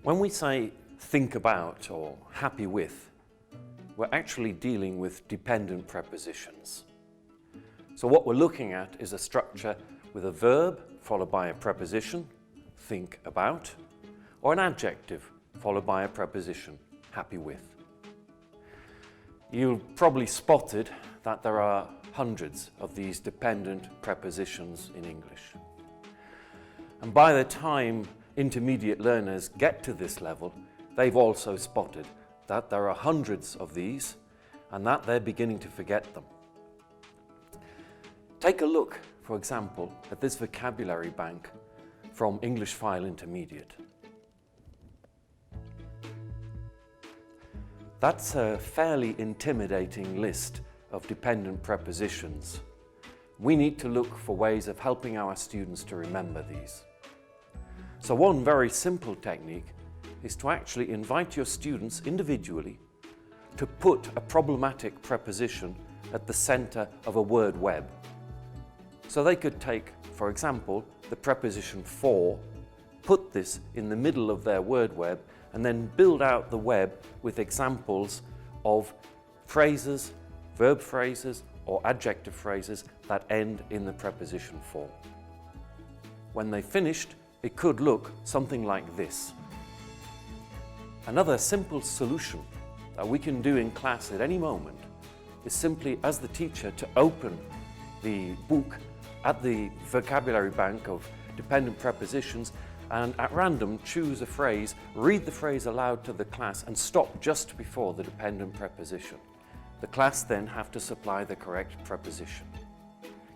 When we say think about or happy with, we're actually dealing with dependent prepositions. So what we're looking at is a structure with a verb followed by a preposition, think about, or an adjective followed by a preposition, happy with. You've probably spotted that there are hundreds of these dependent prepositions in English. And by the time intermediate learners get to this level, they've also spotted that there are hundreds of these and that they're beginning to forget them. Take a look, for example, at this vocabulary bank from English File Intermediate. That's a fairly intimidating list of dependent prepositions. We need to look for ways of helping our students to remember these. So one very simple technique is to actually invite your students individually to put a problematic preposition at the center of a word web. So they could take, for example, the preposition for, put this in the middle of their word web, and then build out the web with examples of phrases, verb phrases, or adjective phrases that end in the preposition for. When they finished, it could look something like this. Another simple solution that we can do in class at any moment is simply, as the teacher, to open the book at the vocabulary bank of dependent prepositions and at random choose a phrase, read the phrase aloud to the class and stop just before the dependent preposition. The class then have to supply the correct preposition.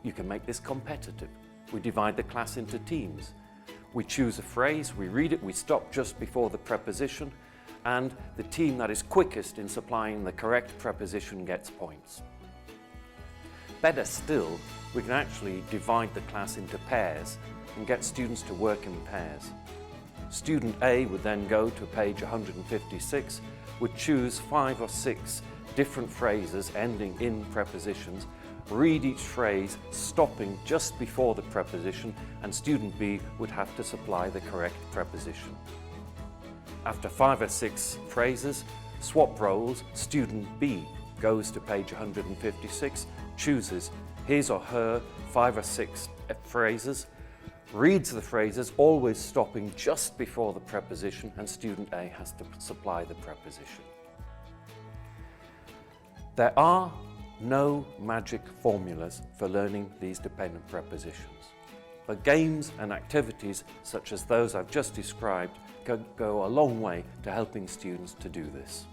You can make this competitive. We divide the class into teams. We choose a phrase, we read it, we stop just before the preposition, and the team that is quickest in supplying the correct preposition gets points. Better still, we can actually divide the class into pairs and get students to work in pairs. Student A would then go to page 156, would choose 5 or 6 different phrases ending in prepositions, read each phrase stopping just before the preposition, and student B would have to supply the correct preposition. After 5 or 6 phrases, swap roles, student B goes to page 156, chooses his or her 5 or 6 phrases, reads the phrases, always stopping just before the preposition, and student A has to supply the preposition. There are no magic formulas for learning these dependent prepositions, but games and activities such as those I've just described go a long way to helping students to do this.